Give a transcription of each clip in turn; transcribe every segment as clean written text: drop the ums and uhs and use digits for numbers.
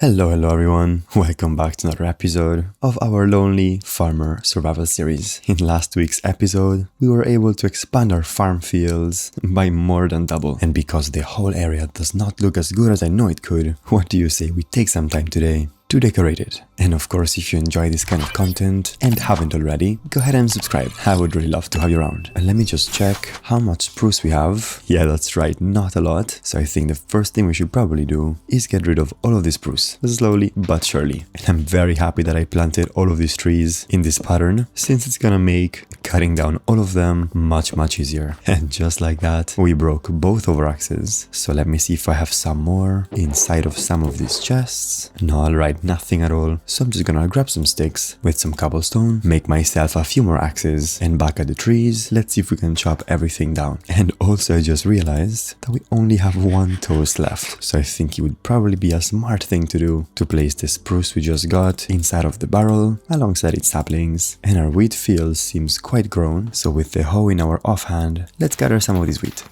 Hello everyone, welcome back to another episode of our Lonely Farmer Survival Series. In last week's episode, we were able to expand our farm fields by more than double. And because the whole area does not look as good as I know it could, what do you say we take some time today to decorate it? And of course, if you enjoy this kind of content and haven't already, go ahead and subscribe. I would really love to have you around. And let me just check how much spruce we have. Yeah, that's right, not a lot. So I think the first thing we should probably do is get rid of all of this spruce, slowly but surely. And I'm very happy that I planted all of these trees in this pattern, since it's gonna make cutting down all of them much easier. And just like that, we broke both of our axes. So let me see if I have some more inside of some of these chests. No, alright, nothing at all. So I'm just gonna grab some sticks with some cobblestone, make myself a few more axes, and back at the trees, let's see if we can chop everything down. And also I just realized that we only have one toast left. So I think it would probably be a smart thing to do to place the spruce we just got inside of the barrel alongside its saplings. And our wheat field seems quite grown, so with the hoe in our offhand, let's gather some of this wheat.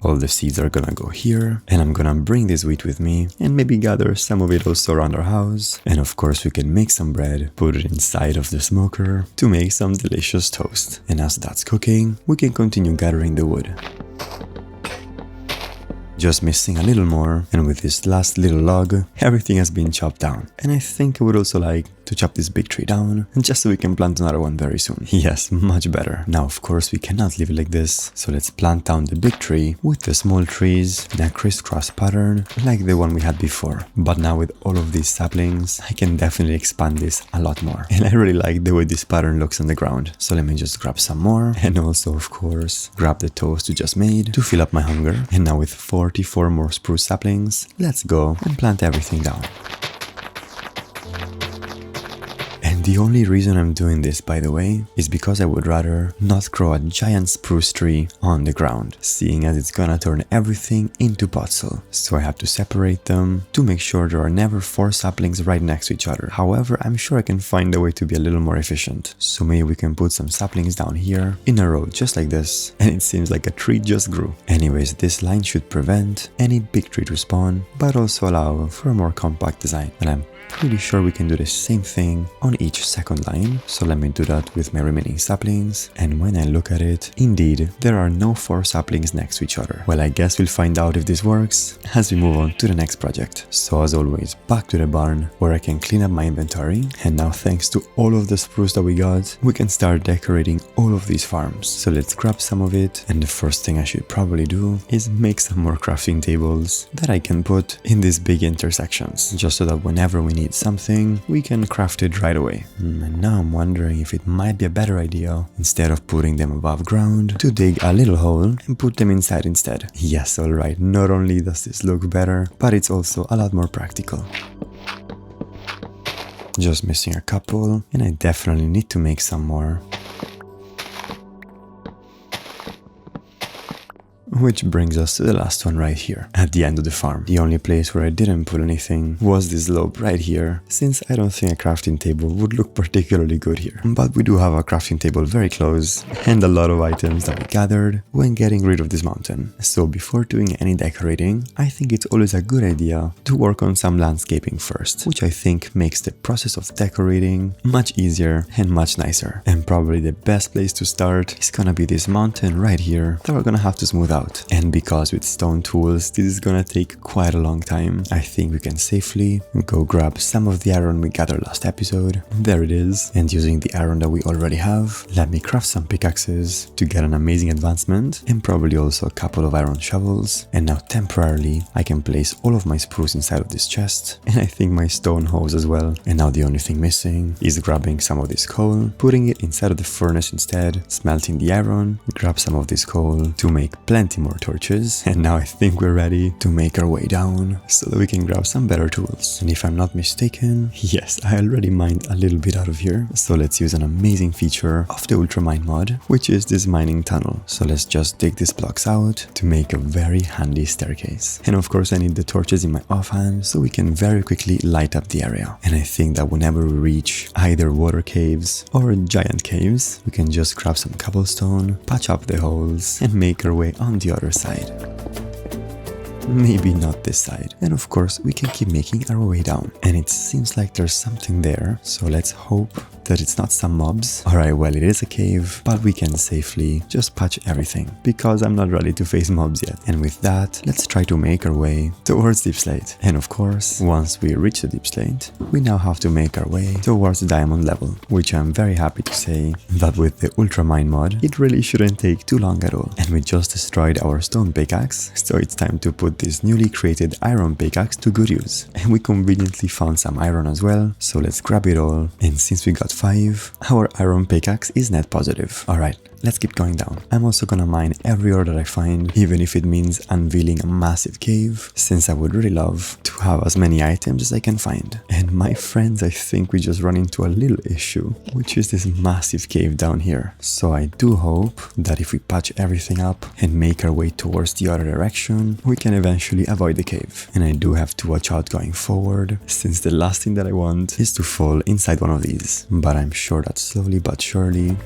All the seeds are gonna go here, and I'm gonna bring this wheat with me and maybe gather some of it also around our house. And of course we can make some bread, put it inside of the smoker to make some delicious toast. And as that's cooking, we can continue gathering the wood. Just missing a little more, and with this last little log, everything has been chopped down. And I think I would also like to chop this big tree down, and just so we can plant another one very soon. Yes, much better. Now of course we cannot leave it like this, so let's plant down the big tree with the small trees in a crisscross pattern like the one we had before. But now with all of these saplings, I can definitely expand this a lot more. And I really like the way this pattern looks on the ground. So let me just grab some more, and also of course grab the toast we just made to fill up my hunger. And now with 44 more spruce saplings, let's go and plant everything down. The only reason I'm doing this, by the way, is because I would rather not grow a giant spruce tree on the ground, seeing as it's gonna turn everything into potsoil. So I have to separate them to make sure there are never 4 saplings right next to each other. However, I'm sure I can find a way to be a little more efficient. So maybe we can put some saplings down here in a row just like this, and it seems like a tree just grew. Anyways, this line should prevent any big tree to spawn, but also allow for a more compact design. And I'm pretty sure we can do the same thing on each second line. So let me do that with my remaining saplings, and when I look at it, indeed there are no 4 saplings next to each other. Well, I guess we'll find out if this works as we move on to the next project. So as always, back to the barn where I can clean up my inventory. And now thanks to all of the spruce that we got, we can start decorating all of these farms. So let's grab some of it, and the first thing I should probably do is make some more crafting tables that I can put in these big intersections, just so that whenever we need something, we can craft it right away. And now I'm wondering if it might be a better idea, instead of putting them above ground, to dig a little hole and put them inside instead. Yes, alright, not only does this look better, but it's also a lot more practical. Just missing a couple, and I definitely need to make some more. Which brings us to the last one right here, at the end of the farm. The only place where I didn't put anything was this slope right here, since I don't think a crafting table would look particularly good here. But we do have a crafting table very close, and a lot of items that we gathered when getting rid of this mountain. So before doing any decorating, I think it's always a good idea to work on some landscaping first, which I think makes the process of decorating much easier and much nicer. And probably the best place to start is gonna be this mountain right here that we're gonna have to smooth out. And because with stone tools this is gonna take quite a long time, I think we can safely go grab some of the iron we gathered last episode. There it is. And using the iron that we already have, let me craft some pickaxes to get an amazing advancement, and probably also a couple of iron shovels. And now temporarily I can place all of my spruce inside of this chest, and I think my stone hose as well. And now the only thing missing is grabbing some of this coal, putting it inside of the furnace instead, smelting the iron, grab some of this coal to make plenty more torches. And now I think we're ready to make our way down so that we can grab some better tools. And if I'm not mistaken, yes, I already mined a little bit out of here. So let's use an amazing feature of the Ultramine mod, which is this mining tunnel. So let's just dig these blocks out to make a very handy staircase. And of course I need the torches in my offhand so we can very quickly light up the area. And I think that whenever we reach either water caves or giant caves, we can just grab some cobblestone, patch up the holes, and make our way on the other side. maybe not this side. And of course, we can keep making our way down. And it seems like there's something there, so let's hope that it's not some mobs. Alright, well, it is a cave, but we can safely just patch everything, because I'm not ready to face mobs yet. And with that, let's try to make our way towards Deep Slate. And of course, once we reach the Deep Slate, we now have to make our way towards the diamond level, which I'm very happy to say that with the Ultramine mod, it really shouldn't take too long at all. And we just destroyed our stone pickaxe, so it's time to put this newly created iron pickaxe to good use. And we conveniently found some iron as well, so let's grab it all. And since we got 5, our iron pickaxe is net positive. Alright, let's keep going down. I'm also gonna mine every ore that I find, even if it means unveiling a massive cave, since I would really love to have as many items as I can find. And my friends, I think we just run into a little issue, which is this massive cave down here. So I do hope that if we patch everything up and make our way towards the other direction, we can eventually avoid the cave. And I do have to watch out going forward, since the last thing that I want is to fall inside one of these. But I'm sure that slowly but surely...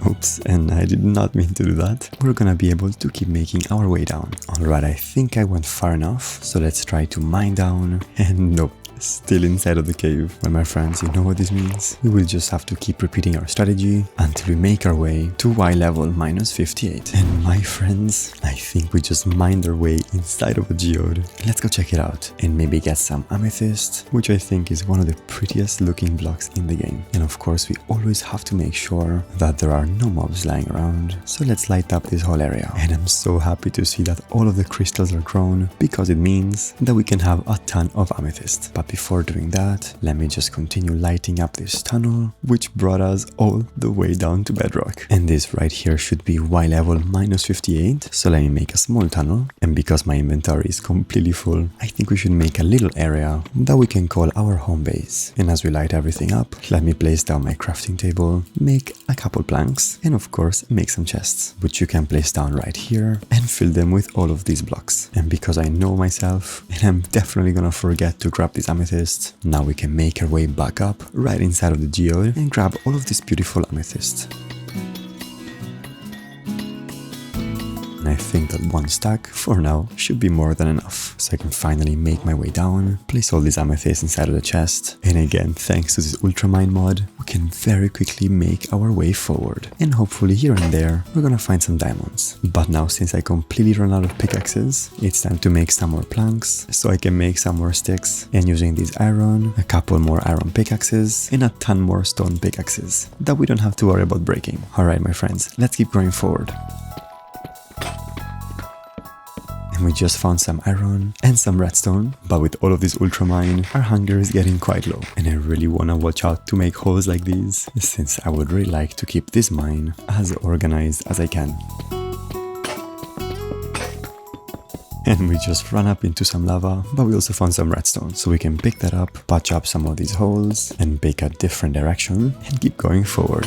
Oops, and I did not mean to do that. We're gonna be able to keep making our way down. Alright, I think I went far enough, so let's try to mine down. And nope, still inside of the cave. Well, my friends, you know what this means? We will just have to keep repeating our strategy until we make our way to Y level -58. And my friends, I think we just mined our way inside of a geode. Let's go check it out and maybe get some amethyst, which I think is one of the prettiest looking blocks in the game. And of course, we always have to make sure that there are no mobs lying around. So let's light up this whole area. And I'm so happy to see that all of the crystals are grown, because it means that we can have a ton of amethyst. But before doing that, let me just continue lighting up this tunnel, which brought us all the way down to bedrock. And this right here should be Y level -58, so let me make a small tunnel. And because my inventory is completely full, I think we should make a little area that we can call our home base. And as we light everything up, let me place down my crafting table, make a couple planks, and of course make some chests, which you can place down right here and fill them with all of these blocks. And because I know myself, and I'm definitely gonna forget to grab this amethyst, now we can make our way back up right inside of the geode and grab all of this beautiful amethyst. And I think that one stack, for now, should be more than enough. So I can finally make my way down, place all these amethysts inside of the chest, and again, thanks to this Ultramine mod, we can very quickly make our way forward. And hopefully here and there, we're gonna find some diamonds. But now, since I completely run out of pickaxes, it's time to make some more planks, so I can make some more sticks. And using this iron, a couple more iron pickaxes, and a ton more stone pickaxes, that we don't have to worry about breaking. Alright my friends, let's keep going forward. And we just found some iron and some redstone, but with all of this ultramine, our hunger is getting quite low. And I really wanna watch out to make holes like these, since I would really like to keep this mine as organized as I can. And we just ran up into some lava, but we also found some redstone, so we can pick that up, patch up some of these holes, and pick a different direction, and keep going forward.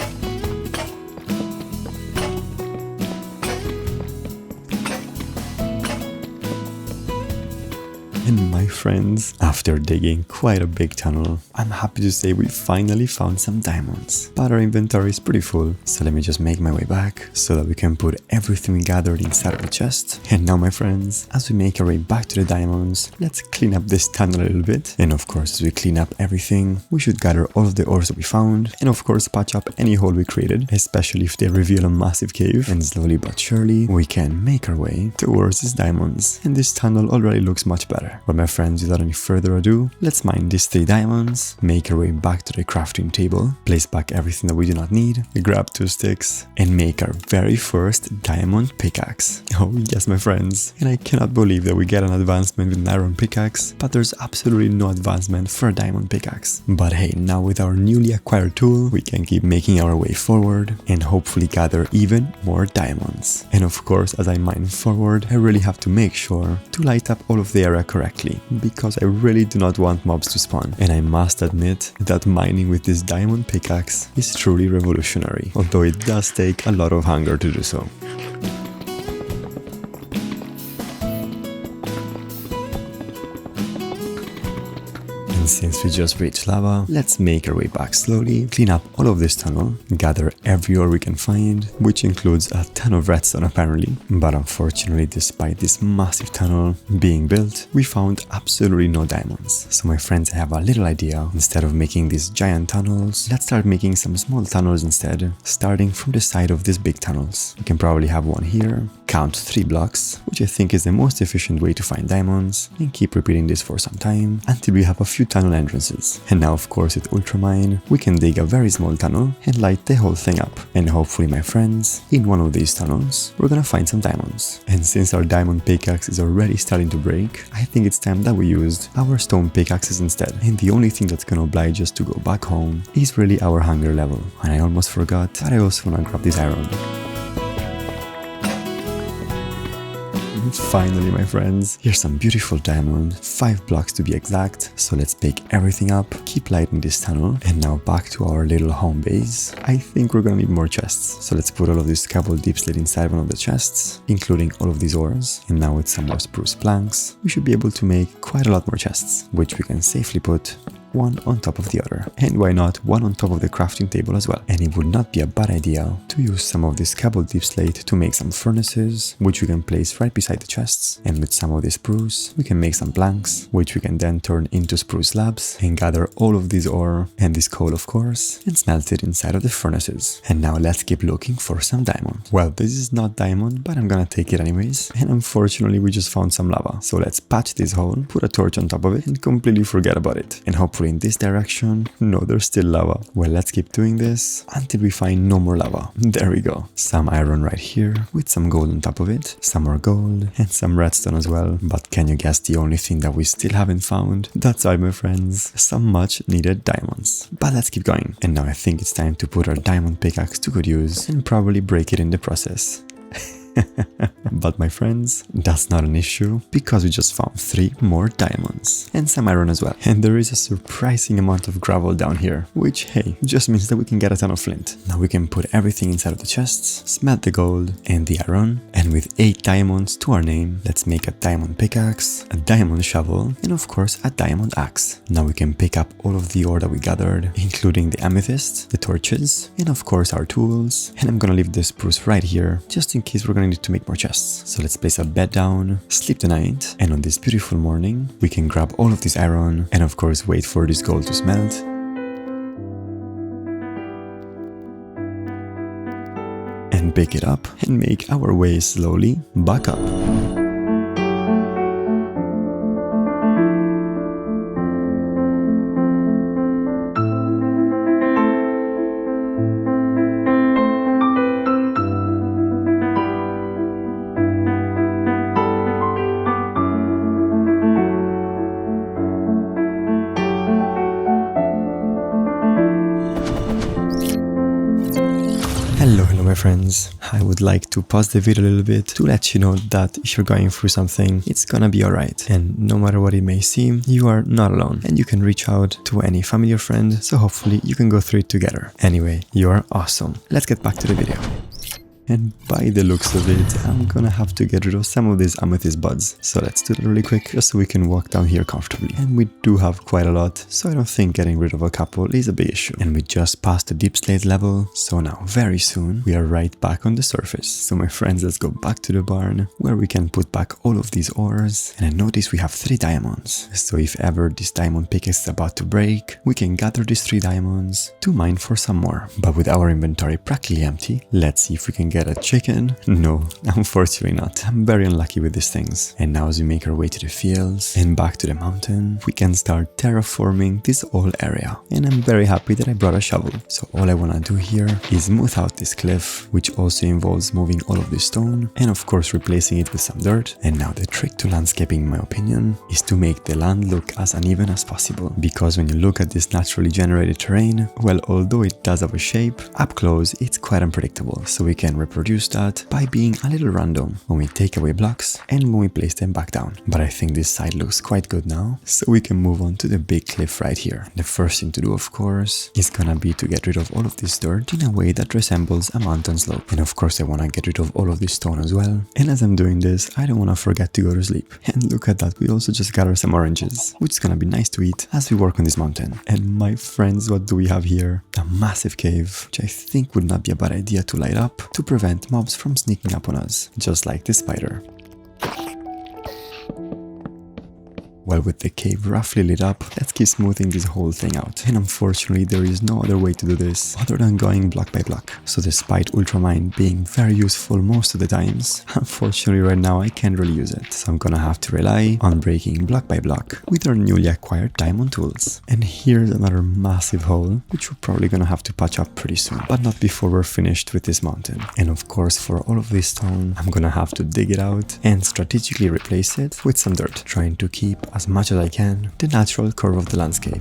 And my friends, after digging quite a big tunnel, I'm happy to say we finally found some diamonds. But our inventory is pretty full, so let me just make my way back so that we can put everything we gathered inside of the chest. And now my friends, as we make our way back to the diamonds, let's clean up this tunnel a little bit. And of course, as we clean up everything, we should gather all of the ores that we found, and of course patch up any hole we created, especially if they reveal a massive cave. And slowly but surely, we can make our way towards these diamonds. And this tunnel already looks much better. But my friends, without any further ado, let's mine these 3 diamonds, make our way back to the crafting table, place back everything that we do not need, grab 2 sticks, and make our very first diamond pickaxe. Oh yes, my friends, and I cannot believe that we get an advancement with an iron pickaxe, but there's absolutely no advancement for a diamond pickaxe. But hey, now with our newly acquired tool, we can keep making our way forward and hopefully gather even more diamonds. And of course, as I mine forward, I really have to make sure to light up all of the area correctly, because I really do not want mobs to spawn. And I must admit that mining with this diamond pickaxe is truly revolutionary, although it does take a lot of hunger to do so. And since we just reached lava, let's make our way back slowly, clean up all of this tunnel, gather every ore we can find, which includes a ton of redstone apparently. But unfortunately, despite this massive tunnel being built, we found absolutely no diamonds. So my friends, I have a little idea. Instead of making these giant tunnels, let's start making some small tunnels instead, starting from the side of these big tunnels. We can probably have one here, count 3 blocks, which I think is the most efficient way to find diamonds, and keep repeating this for some time until we have a few tunnel entrances. And now of course with Ultramine, we can dig a very small tunnel and light the whole thing up. And hopefully, my friends, in one of these tunnels, we're gonna find some diamonds. And since our diamond pickaxe is already starting to break, I think it's time that we used our stone pickaxes instead. And the only thing that's gonna oblige us to go back home is really our hunger level. And I almost forgot, but I also wanna grab this iron. Finally, my friends, here's some beautiful diamond, 5 blocks to be exact. So let's pick everything up, keep lighting this tunnel, and now back to our little home base. I think we're gonna need more chests. So let's put all of this cobble deep slate inside one of the chests, including all of these ores. And now with some more spruce planks, we should be able to make quite a lot more chests, which we can safely put one on top of the other. And why not one on top of the crafting table as well? And it would not be a bad idea to use some of this cobble deep slate to make some furnaces, which we can place right beside the chests. And with some of this spruce, we can make some planks, which we can then turn into spruce slabs and gather all of this ore and this coal, of course, and smelt it inside of the furnaces. And now let's keep looking for some diamond. Well, this is not diamond, but I'm gonna take it anyways. And unfortunately, we just found some lava. So let's patch this hole, put a torch on top of it, and completely forget about it. And hopefully in this direction, no, there's still lava. Well, let's keep doing this until we find no more lava. There we go. Some iron right here with some gold on top of it, some more gold and some redstone as well. But can you guess the only thing that we still haven't found? That's right, my friends, some much needed diamonds. But let's keep going. And now I think it's time to put our diamond pickaxe to good use and probably break it in the process. But my friends, that's not an issue because we just found 3 more diamonds and some iron as well. And there is a surprising amount of gravel down here, which, hey, just means that we can get a ton of flint. Now we can put everything inside of the chests, smelt the gold and the iron, and with 8 diamonds to our name, let's make a diamond pickaxe, a diamond shovel, and of course a diamond axe. Now we can pick up all of the ore that we gathered, including the amethyst, the torches, and of course our tools. And I'm gonna leave the spruce right here, just in case we're gonna need to make more chests. So let's place a bed down, sleep the night, and on this beautiful morning, we can grab all of this iron and of course wait for this gold to smelt. And pick it up and make our way slowly back up. Hello my friends, I would like to pause the video a little bit to let you know that if you're going through something, it's gonna be alright, and no matter what it may seem, you are not alone, and you can reach out to any family or friend, so hopefully you can go through it together. Anyway, you are awesome. Let's get back to the video. And by the looks of it, I'm gonna have to get rid of some of these amethyst buds. So let's do that really quick, just so we can walk down here comfortably. And we do have quite a lot, so I don't think getting rid of a couple is a big issue. And we just passed the deep slate level, so now very soon we are right back on the surface. So my friends, let's go back to the barn, where we can put back all of these ores. And I notice we have 3 diamonds. So if ever this diamond pickaxe is about to break, we can gather these 3 diamonds to mine for some more. But with our inventory practically empty, let's see if we can get a chicken. No, unfortunately not. I'm very unlucky with these things. And now as we make our way to the fields and back to the mountain, we can start terraforming this whole area. And I'm very happy that I brought a shovel. So all I want to do here is smooth out this cliff, which also involves moving all of this stone and of course replacing it with some dirt. And now the trick to landscaping, in my opinion, is to make the land look as uneven as possible. Because when you look at this naturally generated terrain, well, although it does have a shape, up close it's quite unpredictable. So we can reproduce that by being a little random when we take away blocks and when we place them back down. But I think this side looks quite good now, so we can move on to the big cliff right here. The first thing to do, of course, is gonna be to get rid of all of this dirt in a way that resembles a mountain slope. And of course I wanna get rid of all of this stone as well. And as I'm doing this, I don't wanna forget to go to sleep. And look at that, we also just gathered some oranges, which is gonna be nice to eat as we work on this mountain. And my friends, what do we have here? A massive cave, which I think would not be a bad idea to light up to prevent mobs from sneaking up on us, just like this spider. Well, with the cave roughly lit up, let's keep smoothing this whole thing out. And unfortunately, there is no other way to do this other than going block by block. So despite Ultramine being very useful most of the times, unfortunately right now I can't really use it. So I'm gonna have to rely on breaking block by block with our newly acquired diamond tools. And here's another massive hole, which we're probably gonna have to patch up pretty soon, but not before we're finished with this mountain. And of course, for all of this stone, I'm gonna have to dig it out and strategically replace it with some dirt, trying to keep as much as I can the natural curve of the landscape.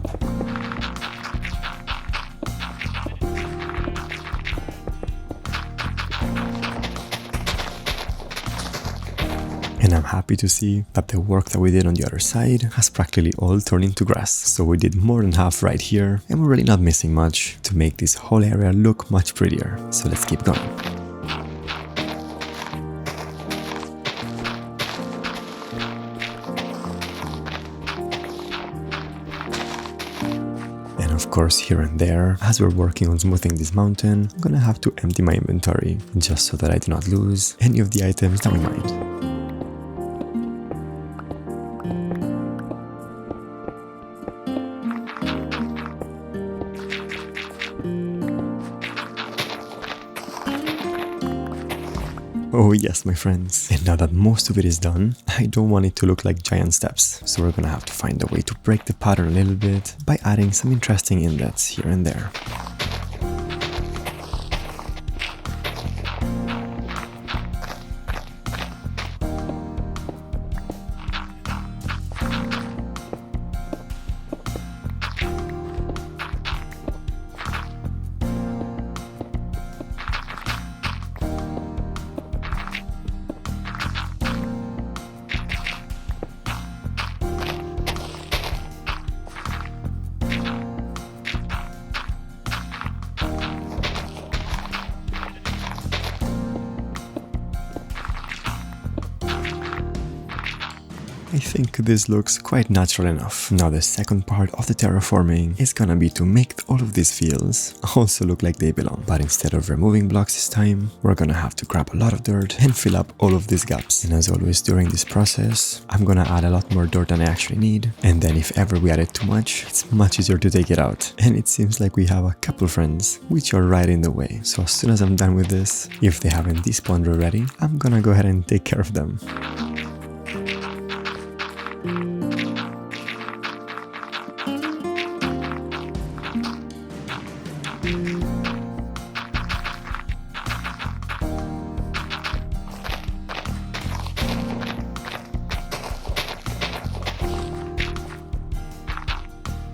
And I'm happy to see that the work that we did on the other side has practically all turned into grass. So we did more than half right here, and we're really not missing much to make this whole area look much prettier. So let's keep going. Of course, here and there, as we're working on smoothing this mountain, I'm gonna have to empty my inventory, just so that I do not lose any of the items that we mined. Oh yes, my friends. And now that most of it is done, I don't want it to look like giant steps. So we're gonna have to find a way to break the pattern a little bit by adding some interesting inlets here and there. I think this looks quite natural enough. Now the second part of the terraforming is gonna be to make all of these fields also look like they belong. But instead of removing blocks this time, we're gonna have to grab a lot of dirt and fill up all of these gaps. And as always during this process, I'm gonna add a lot more dirt than I actually need. And then if ever we added too much, it's much easier to take it out. And it seems like we have a couple friends which are right in the way. So as soon as I'm done with this, if they haven't despawned already, I'm gonna go ahead and take care of them.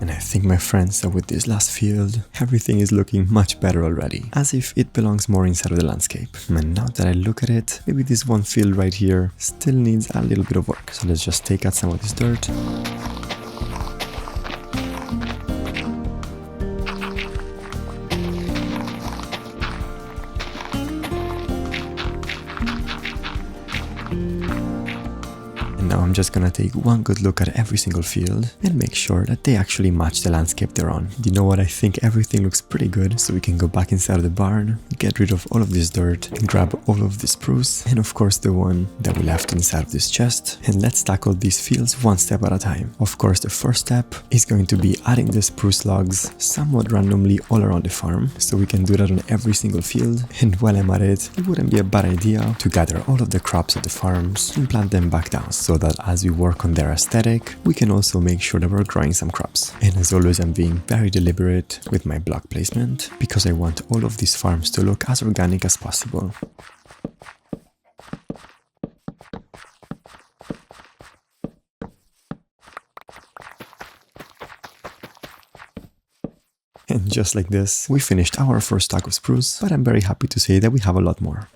And I think, my friends, that with this last field, everything is looking much better already, as if it belongs more inside of the landscape. And now that I look at it, maybe this one field right here still needs a little bit of work. So let's just take out some of this dirt. Now I'm just gonna take one good look at every single field and make sure that they actually match the landscape they're on. You know what, I think everything looks pretty good, so we can go back inside of the barn, get rid of all of this dirt, and grab all of this spruce, and of course the one that we left inside of this chest, and let's tackle these fields one step at a time. Of course, the first step is going to be adding the spruce logs somewhat randomly all around the farm, so we can do that on every single field. And while I'm at it, it wouldn't be a bad idea to gather all of the crops at the farms and plant them back down, so that as we work on their aesthetic, we can also make sure that we're growing some crops. And as always, I'm being very deliberate with my block placement, because I want all of these farms to look as organic as possible. And just like this, we finished our first stack of spruce, but I'm very happy to say that we have a lot more.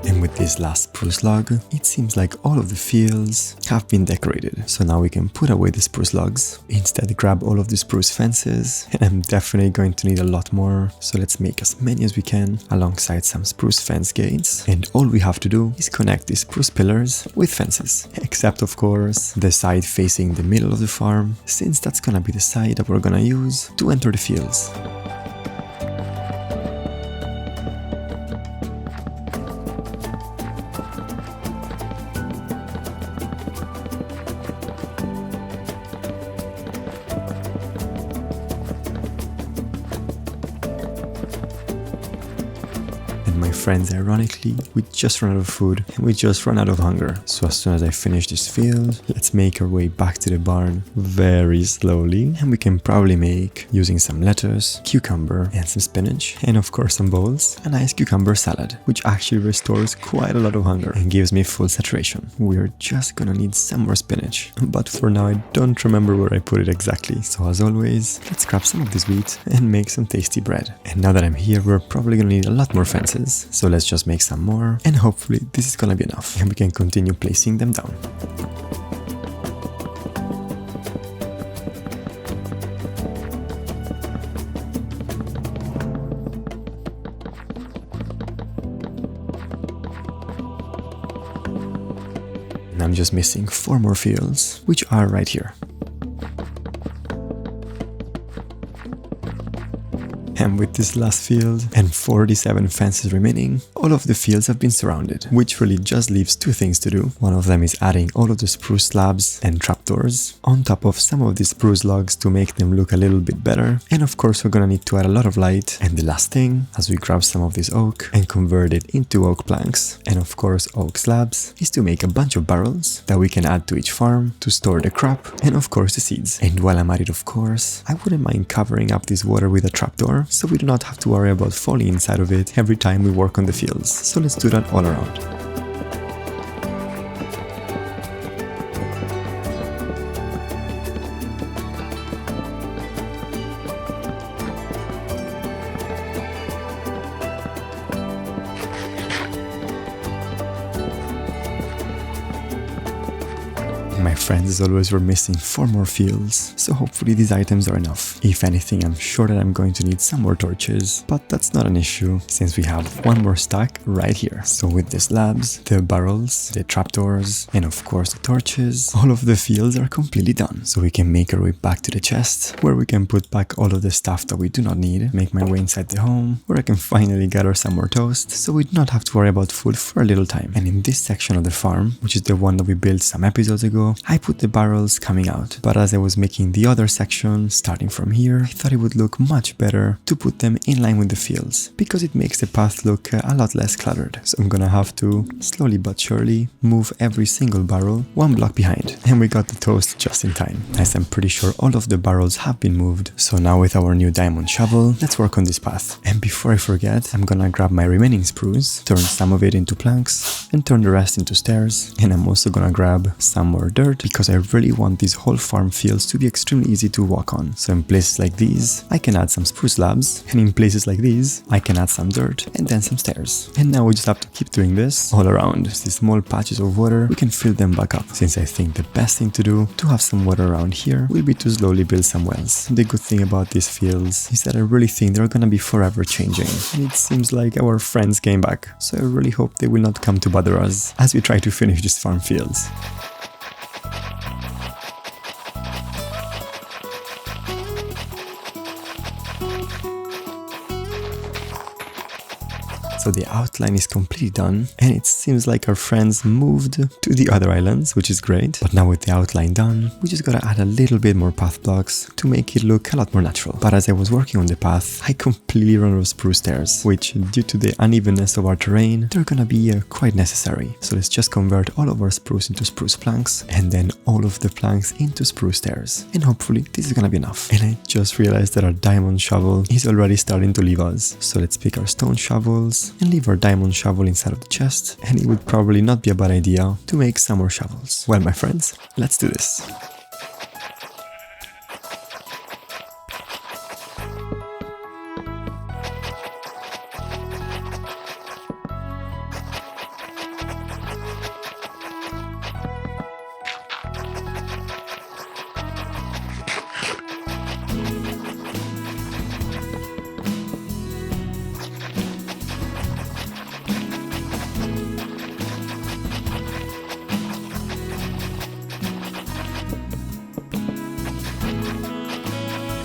And with this last spruce log, it seems like all of the fields have been decorated. So now we can put away the spruce logs, instead grab all of the spruce fences, and I'm definitely going to need a lot more. So let's make as many as we can alongside some spruce fence gates. And all we have to do is connect these spruce pillars with fences. Except of course, the side facing the middle of the farm, since that's gonna be the side that we're gonna use to enter the fields. My friends, ironically, we just run out of food and we just run out of hunger. So as soon as I finish this field, let's make our way back to the barn very slowly, and we can probably make, using some lettuce, cucumber and some spinach, and of course some bowls, a nice cucumber salad, which actually restores quite a lot of hunger and gives me full saturation. We're just gonna need some more spinach, but for now I don't remember where I put it exactly. So as always, let's grab some of this wheat and make some tasty bread. And now that I'm here, we're probably gonna need a lot more fences. So let's just make some more, and hopefully this is gonna be enough and we can continue placing them down. And I'm just missing 4 more fields, which are right here. And with this last field and 47 fences remaining, all of the fields have been surrounded, which really just leaves 2 things to do. One of them is adding all of the spruce slabs and trapdoors on top of some of these spruce logs to make them look a little bit better. And of course we're gonna need to add a lot of light. And the last thing, as we grab some of this oak and convert it into oak planks, and of course oak slabs, is to make a bunch of barrels that we can add to each farm to store the crop and of course the seeds. And while I'm at it, of course, I wouldn't mind covering up this water with a trapdoor, so we do not have to worry about falling inside of it every time we work on the fields. So let's do that all around. My friends, as always, we're missing 4 more fields, so hopefully these items are enough. If anything, I'm sure that I'm going to need some more torches, but that's not an issue since we have 1 more stack right here. So with the slabs, the barrels, the trapdoors, and of course the torches, all of the fields are completely done. So we can make our way back to the chest, where we can put back all of the stuff that we do not need, make my way inside the home, where I can finally gather some more toast, so we do not have to worry about food for a little time. And in this section of the farm, which is the one that we built some episodes ago, I put the barrels coming out, but as I was making the other section, starting from here, I thought it would look much better to put them in line with the fields, because it makes the path look a lot less cluttered. So I'm gonna have to, slowly but surely, move every single barrel 1 block behind. And we got the toast just in time, as I'm pretty sure all of the barrels have been moved. So now with our new diamond shovel, let's work on this path. And before I forget, I'm gonna grab my remaining spruce, turn some of it into planks, and turn the rest into stairs. And I'm also gonna grab some more dirt, because I really want these whole farm fields to be extremely easy to walk on. So in places like these, I can add some spruce slabs, and in places like these, I can add some dirt and then some stairs. And now we just have to keep doing this all around. These small patches of water, we can fill them back up, since I think the best thing to do to have some water around here will be to slowly build some wells. The good thing about these fields is that I really think they're gonna be forever changing, and it seems like our friends came back, so I really hope they will not come to bother us as we try to finish these farm fields. So So the outline is completely done, and it seems like our friends moved to the other islands, which is great. But now with the outline done, we just gotta add a little bit more path blocks to make it look a lot more natural. But as I was working on the path, I completely ran out of spruce stairs, which due to the unevenness of our terrain, they're gonna be quite necessary. So let's just convert all of our spruce into spruce planks, and then all of the planks into spruce stairs. And hopefully this is gonna be enough. And I just realized that our diamond shovel is already starting to leave us. So let's pick our stone shovels and leave our diamond shovel inside of the chest, and it would probably not be a bad idea to make some more shovels. Well, my friends, let's do this.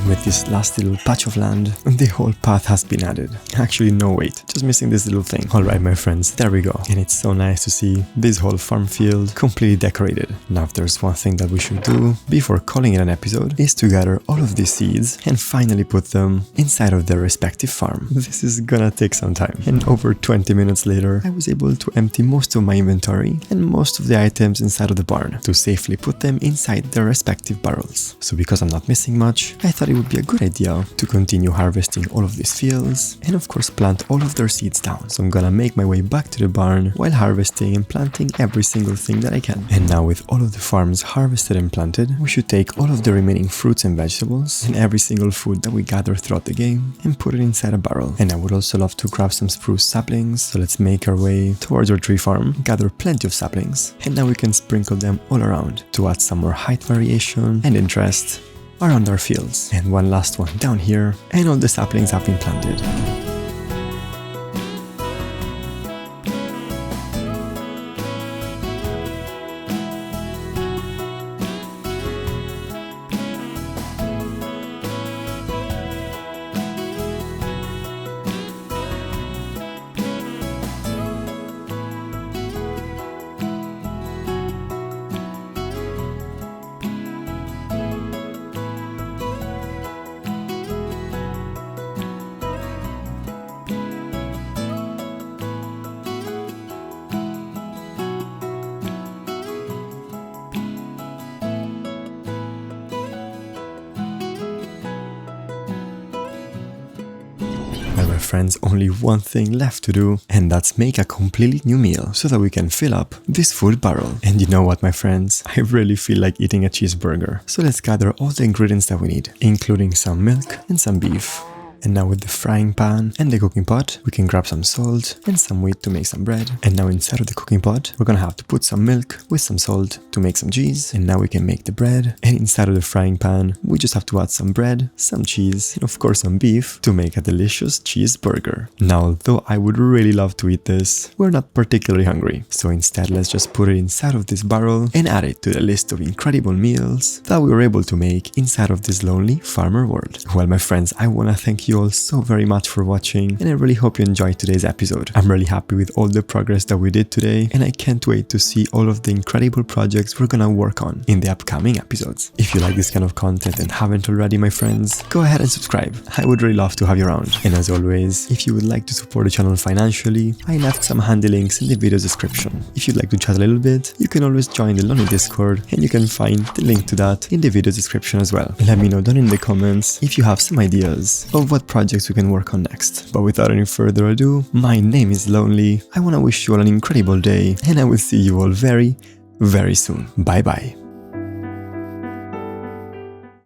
With this last little patch of land, the whole path has been added. Actually, no wait, just missing this little thing. Alright my friends, there we go. And it's so nice to see this whole farm field completely decorated. Now if there's one thing that we should do before calling it an episode, is to gather all of these seeds and finally put them inside of their respective farm. This is gonna take some time. And over 20 minutes later, I was able to empty most of my inventory and most of the items inside of the barn to safely put them inside their respective barrels. So because I'm not missing much, I thought it would be a good idea to continue harvesting all of these fields and of course plant all of their seeds down. So I'm gonna make my way back to the barn while harvesting and planting every single thing that I can. And now with all of the farms harvested and planted, we should take all of the remaining fruits and vegetables and every single food that we gather throughout the game and put it inside a barrel. And I would also love to grab some spruce saplings, so let's make our way towards our tree farm, gather plenty of saplings, and now we can sprinkle them all around to add some more height variation and interest around our fields. And one last one down here, and all the saplings have been planted. Well, my friends, only one thing left to do, and that's make a completely new meal so that we can fill up this food barrel. And you know what, my friends, I really feel like eating a cheeseburger. So let's gather all the ingredients that we need, including some milk and some beef. And now with the frying pan and the cooking pot, we can grab some salt and some wheat to make some bread. And now inside of the cooking pot, we're gonna have to put some milk with some salt to make some cheese. And now we can make the bread. And inside of the frying pan, we just have to add some bread, some cheese, and of course some beef to make a delicious cheeseburger. Now, although I would really love to eat this, we're not particularly hungry. So instead, let's just put it inside of this barrel and add it to the list of incredible meals that we were able to make inside of this lonely farmer world. Well, my friends, I wanna thank you all so very much for watching, and I really hope you enjoyed today's episode. I'm really happy with all the progress that we did today, and I can't wait to see all of the incredible projects we're gonna work on in the upcoming episodes. If you like this kind of content and haven't already, my friends, go ahead and subscribe. I would really love to have you around. And as always, if you would like to support the channel financially, I left some handy links in the video description. If you'd like to chat a little bit, you can always join the Lonely Discord, and you can find the link to that in the video description as well. Let me know down in the comments if you have some ideas of what projects we can work on next. But without any further ado, my name is Lonely. I want to wish you all an incredible day, and I will see you all very, very soon. Bye bye.